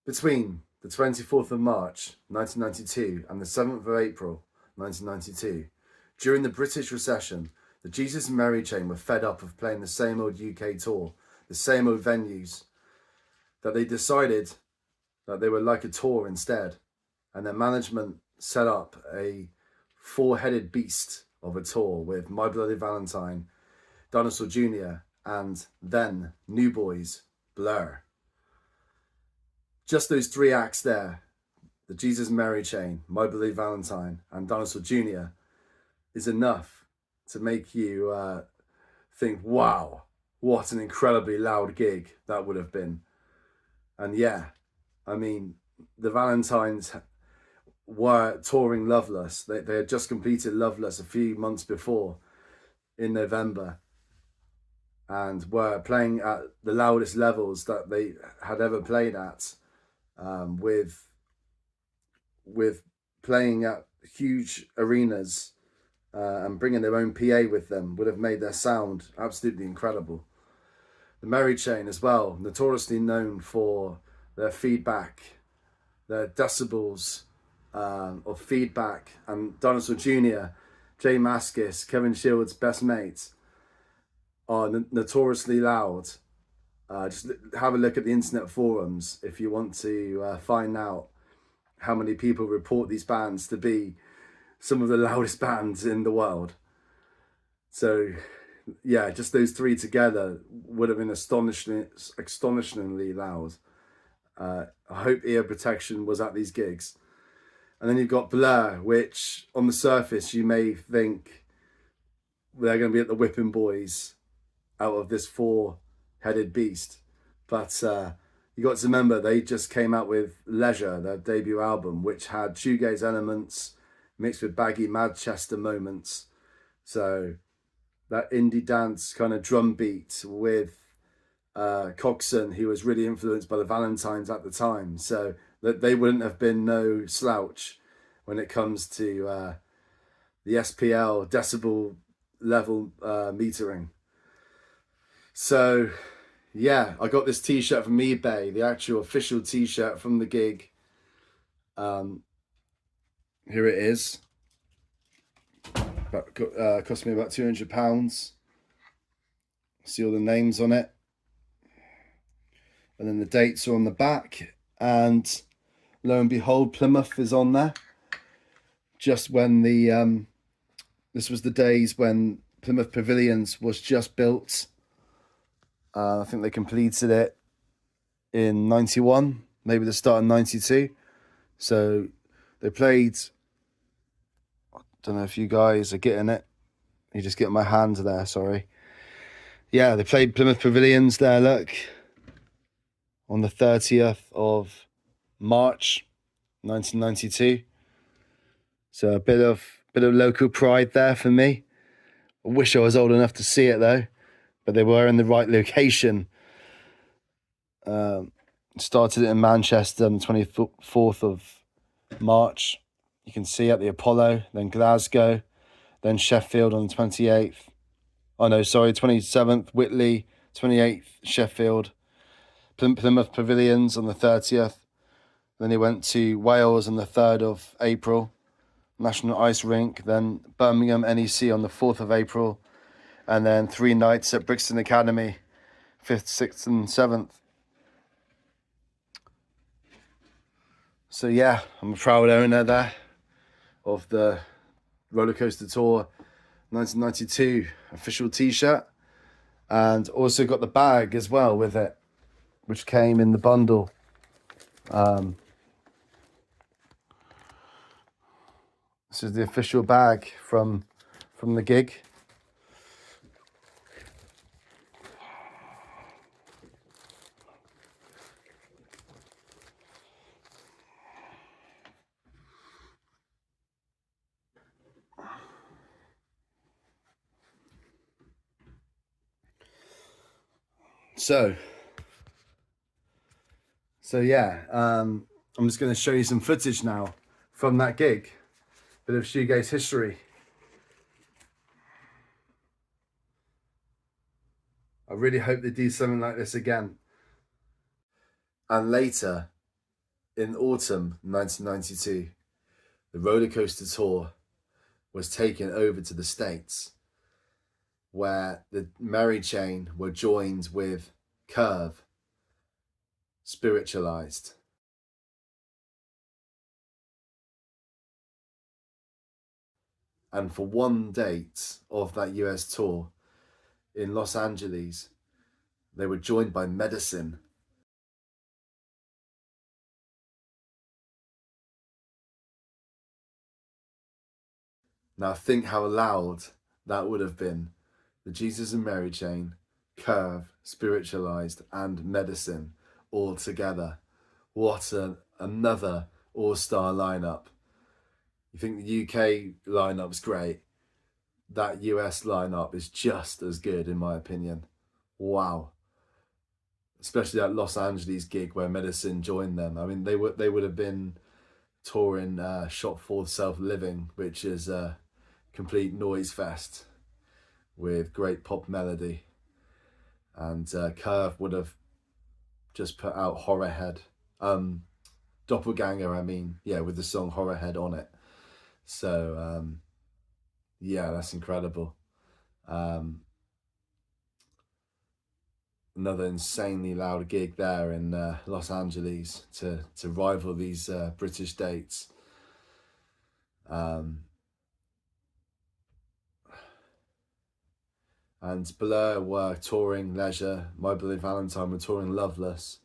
Between the 24th of March 1992 and the 7th of April 1992, during the British recession, the Jesus and Mary chain were fed up of playing the same old UK tour, the same old venues, that they decided that they would like a tour instead, and their management set up a four-headed beast of a tour with My Bloody Valentine, Dinosaur Jr, and then New Boys, Blur. Just those three acts there, the Jesus and Mary chain, My Bloody Valentine, and Dinosaur Jr, is enough to make you think, wow, what an incredibly loud gig that would have been. And yeah, I mean, the Valentines were touring Loveless. They had just completed Loveless a few months before in November, and were playing at the loudest levels that they had ever played at, with playing at huge arenas and bringing their own PA with them would have made their sound absolutely incredible. The Mary chain as well, notoriously known for their feedback, their decibels of feedback, and Dinosaur Jr, Jay Maskis, Kevin Shields' best mates, are notoriously loud. Just have a look at the internet forums if you want to find out how many people report these bands to be some of the loudest bands in the world. So yeah, just those three together would have been astonishingly loud. I hope ear protection was at these gigs. And then you've got Blur, which on the surface you may think they're going to be at the whipping boys out of this four-headed beast. But you got to remember, they just came out with Leisure, their debut album, which had shoegaze elements mixed with baggy Manchester moments. So that indie dance kind of drum beat with Coxon, who was really influenced by the Valentines at the time. So that they wouldn't have been no slouch when it comes to the SPL decibel level metering. So yeah, I got this t-shirt from eBay, the actual official t-shirt from the gig. Here it is. Cost me about £200. See all the names on it, and then the dates are on the back, and lo and behold, Plymouth is on there. Just when the this was the days when Plymouth Pavilions was just built. I think they completed it in 91, maybe the start of 92. So they played, I don't know if you guys are getting it. You just get my hand there, sorry. Yeah, they played Plymouth Pavilions there, look, on the 30th of March 1992. So a bit of local pride there for me. I wish I was old enough to see it though, but they were in the right location. Started it in Manchester on the 24th of March. You can see at the Apollo, then Glasgow, then Sheffield on the 28th. Oh no, sorry, 27th, Whitley, 28th, Sheffield, Plymouth Pavilions on the 30th. Then he went to Wales on the 3rd of April, National Ice Rink, then Birmingham NEC on the 4th of April, and then 3 nights at Brixton Academy, 5th, 6th and 7th. So yeah, I'm a proud owner there of the Rollercoaster Tour 1992 official t-shirt, and also got the bag as well with it, which came in the bundle. This is the official bag from the gig. So yeah, I'm just going to show you some footage now from that gig. Bit of shoegaze history. I really hope they do something like this again. And later, In autumn 1992, the Rollercoaster tour was taken over to the States, where the Mary Chain were joined with Curve, Spiritualized. And for one date of that US tour in Los Angeles, they were joined by Medicine. Now think how loud that would have been. The Jesus and Mary Chain, Curve, Spiritualized, and Medicine all together. What another all-star lineup. You think the UK lineup's great? That US lineup is just as good, in my opinion. Wow. Especially that Los Angeles gig where Medicine joined them. I mean, they would have been touring Shop for Self-Living, which is a complete noise fest with great pop melody. And Curve would have just put out Horrorhead. Doppelganger, I mean. Yeah, with the song Horrorhead on it. So, yeah, that's incredible. Another insanely loud gig there in Los Angeles to rival these British dates. And Blur were touring Leisure, My Bloody Valentine were touring Loveless,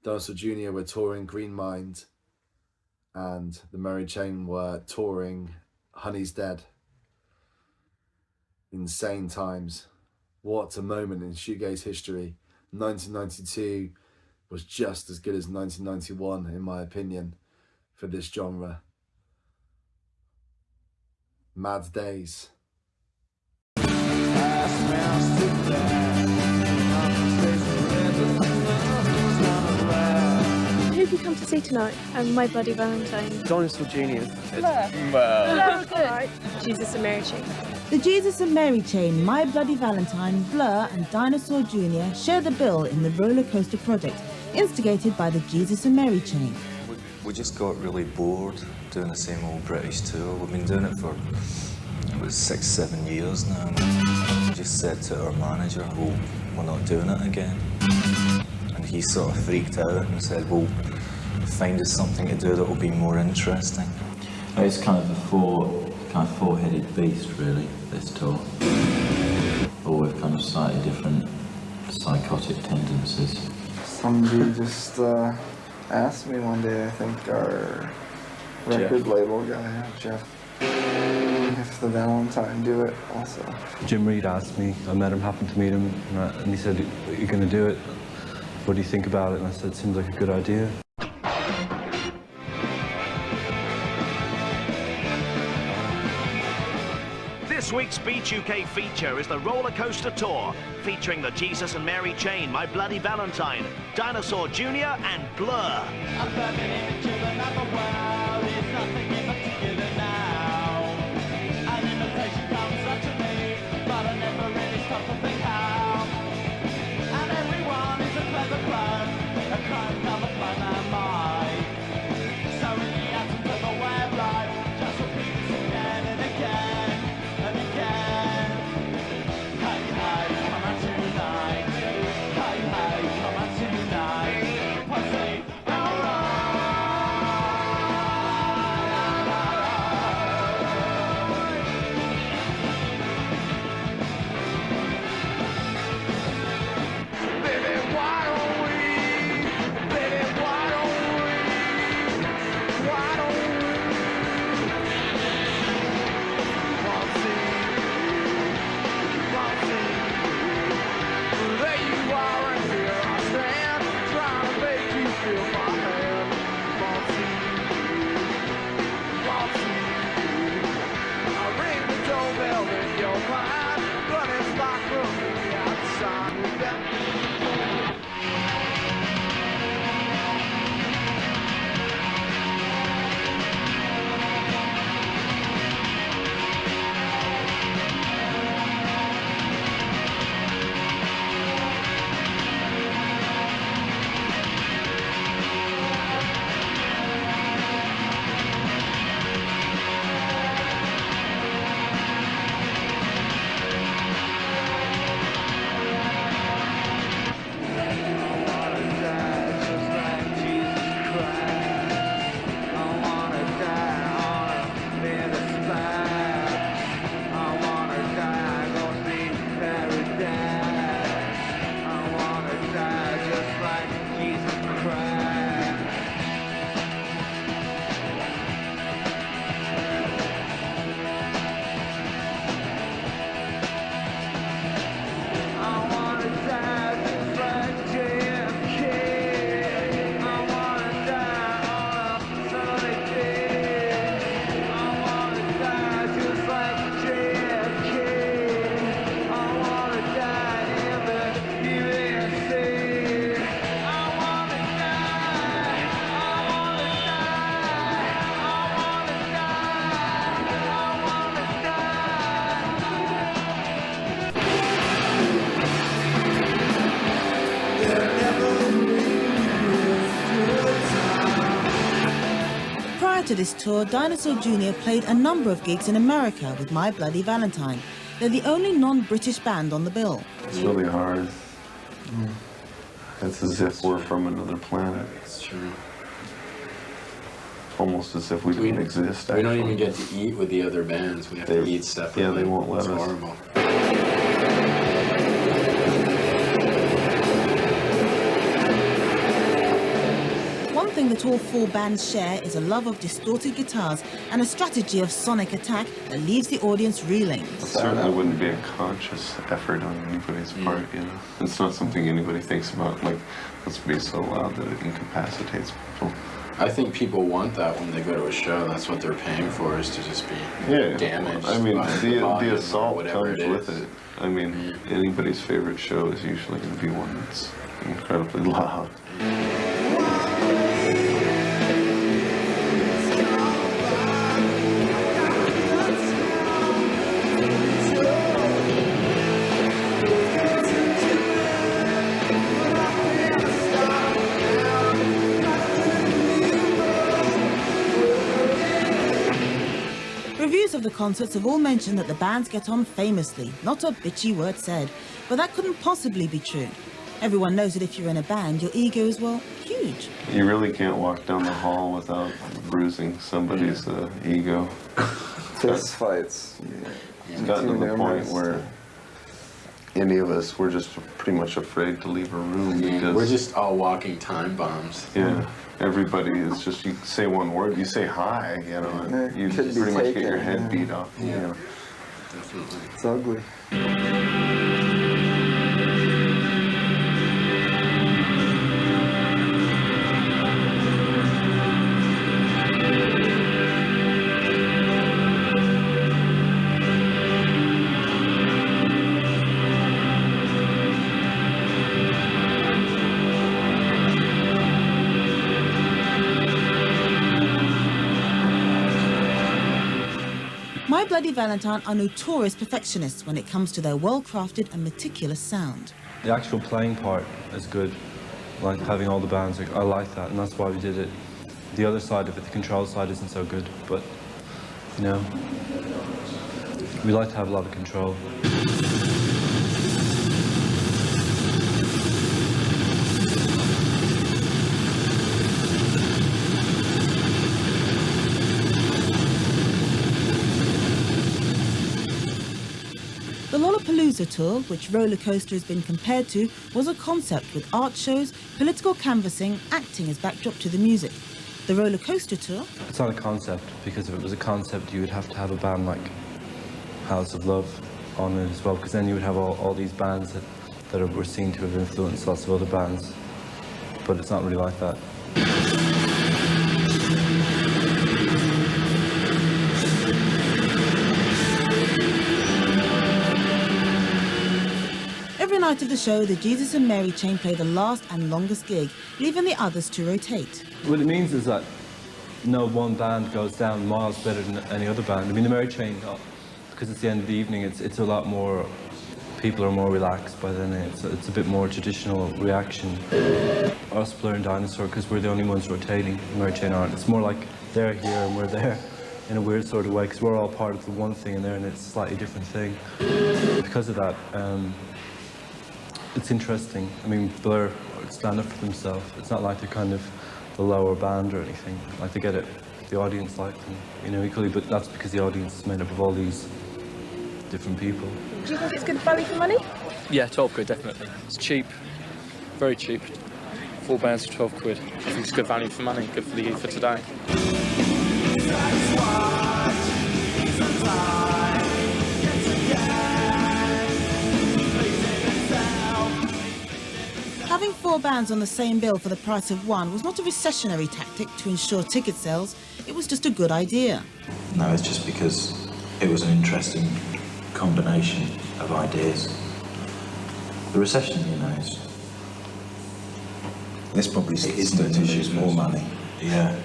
Dinosaur Jr were touring Green Mind, and the Mary Chain were touring Honey's Dead. Insane times. What a moment in shoegaze history. 1992 was just as good as 1991, in my opinion, for this genre. Mad days. Who have you come to see tonight? My Bloody Valentine. Dinosaur Jr. Blur. Good. Jesus and Mary Chain. The Jesus and Mary Chain, My Bloody Valentine, Blur and Dinosaur Jr. share the bill in the Rollercoaster project, instigated by the Jesus and Mary Chain. We just got really bored doing the same old British tour. We've been doing it for 6-7 years now. We just said to our manager, well, we're not doing it again. And he sort of freaked out and said, well, find us something to do that will be more interesting. It's kind of a four-headed beast, really, this tour. All with kind of slightly different psychotic tendencies. Somebody just asked me one day, I think our record label guy, Jeff, if the Valentine do it also. Jim Reed asked me, I met him, happened to meet him, and he said, "You're going to do it? What do you think about it?" And I said, "Seems like a good idea." This week's Beat UK feature is the Rollercoaster Tour, featuring the Jesus and Mary Chain, My Bloody Valentine, Dinosaur Jr and Blur. Prior to this tour, Dinosaur Jr played a number of gigs in America with My Bloody Valentine. They're the only non-British band on the bill. It's really hard. It's as if we're from another planet. It's true. Almost as if we didn't exist. We don't even get to eat with the other bands. We have to eat separately. Yeah, they won't let us. It's horrible. One thing that all four bands share is a love of distorted guitars and a strategy of sonic attack that leaves the audience reeling. It certainly wouldn't be a conscious effort on anybody's part, you know. It's not something anybody thinks about, like, let's be so loud that it incapacitates people. I think people want that when they go to a show. That's what they're paying for, is to just be damaged. I mean, by the assault whatever comes with it. I mean, anybody's favorite show is usually going to be one that's incredibly loud. Reviews of the concerts have all mentioned that the bands get on famously, not a bitchy word said, but that couldn't possibly be true. Everyone knows that if you're in a band, your ego is, well, huge. You really can't walk down the hall without bruising somebody's ego. Fist fights. It's gotten to the point where any of us, we're just pretty much afraid to leave a room because we're just all walking time bombs. Yeah, everybody is just, you say one word, you say hi, you know, and you pretty much get your head beat off. Yeah, you know. definitely. It's ugly. My Bloody Valentine are notorious perfectionists when it comes to their well-crafted and meticulous sound. The actual playing part is good, like having all the bands, I like that, and that's why we did it. The other side of it, the control side, isn't so good, but, you know, we like to have a lot of control. The Lollapalooza tour, which Rollercoaster has been compared to, was a concept with art shows, political canvassing, acting as backdrop to the music. The Rollercoaster tour... It's not a concept, because if it was a concept, you would have to have a band like House of Love on it as well, because then you would have all these bands that were seen to have influenced lots of other bands. But it's not really like that. Every night of the show, the Jesus and Mary chain play the last and longest gig, leaving the others to rotate. What it means is that no one band goes down miles better than any other band. I mean, the Mary chain, because it's the end of the evening, it's a lot more, people are more relaxed by then. It's a bit more traditional reaction. Us, Blur and Dinosaur, because we're the only ones rotating, the Mary chain aren't. It's more like they're here and we're there in a weird sort of way, because we're all part of the one thing and they're in a slightly different thing. Because of that, it's interesting. I mean, Blur stand up for themselves. It's not like they're kind of the lower band or anything. Like, they get it, the audience like them, you know, equally, but that's because the audience is made up of all these different people. Do you think it's good value for money? Yeah, 12 quid, definitely. It's cheap, very cheap. 4 bands for 12 quid. I think it's good value for money, good for the youth for today. Having 4 bands on the same bill for the price of one was not a recessionary tactic to ensure ticket sales, it was just a good idea. No, it's just because it was an interesting combination of ideas. The recession, you know, it's probably going to use more money, yeah,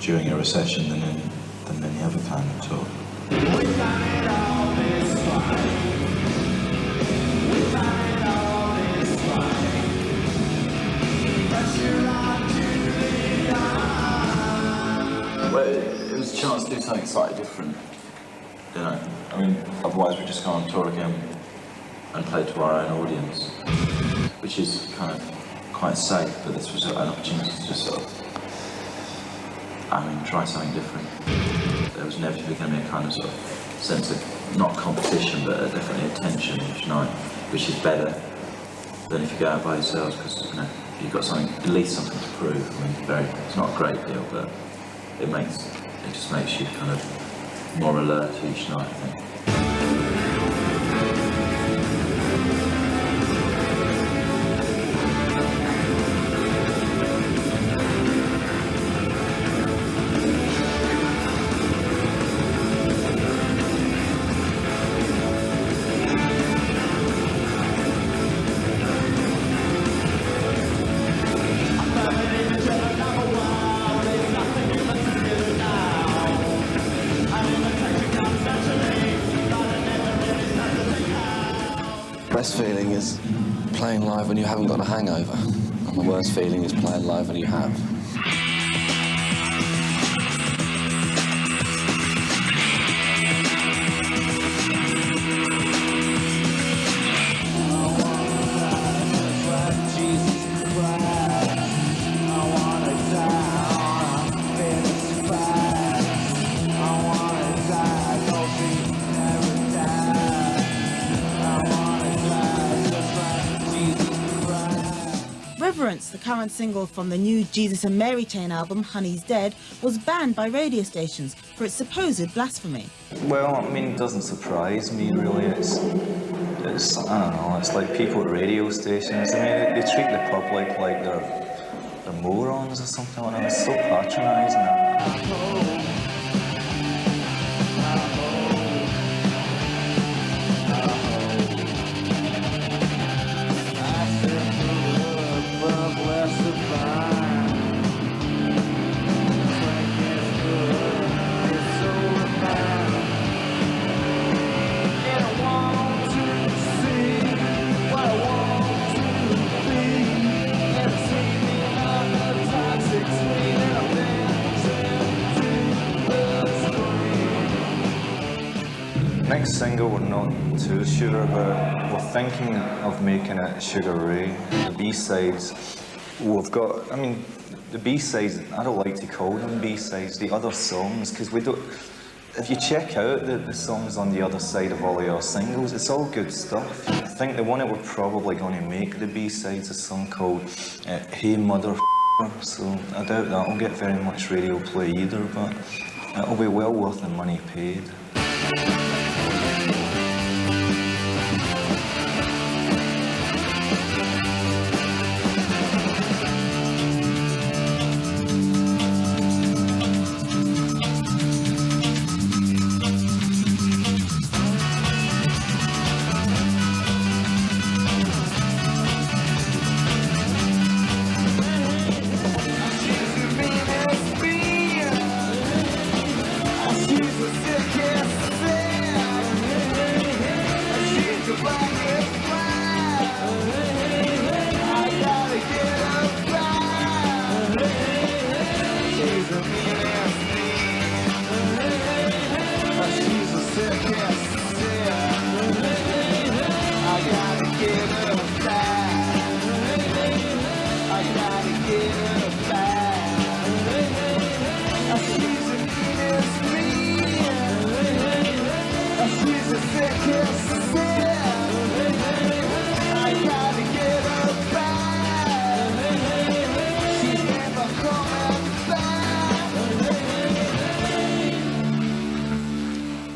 during a recession than any other kind of tour. chance to do something slightly different, you know. I mean, otherwise we just go on tour again and play to our own audience, which is kind of quite safe, but this was an opportunity to just sort of, try something different. There was inevitably going to be a kind of sort of sense of, not competition, but definitely a tension each night, which is better than if you go out by yourselves, because, you know, you've got something, at least something to prove. I mean, it's not a great deal, but it just makes you kind of more alert each night, I think. Best feeling is playing live when you haven't got a hangover, and the worst feeling is playing live when you have. Reverence, the current single from the new Jesus and Mary Chain album, Honey's Dead, was banned by radio stations for its supposed blasphemy. Well, I mean, it doesn't surprise me, really. It's I don't know, it's like people at radio stations. I mean, they treat the public like they're morons or something like that. It's so patronising. Next single, we're not too sure about. We're thinking of making it Sugar Ray. The B-sides, we've got, I mean, the B-sides, I don't like to call them B-sides, the other songs, because we don't, if you check out the songs on the other side of all of our singles, it's all good stuff. I think the one that we're probably going to make the B-sides is a song called Hey Mother so I doubt that'll get very much radio play either, but it'll be well worth the money paid.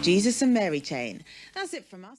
Jesus and Mary Chain. That's it from us.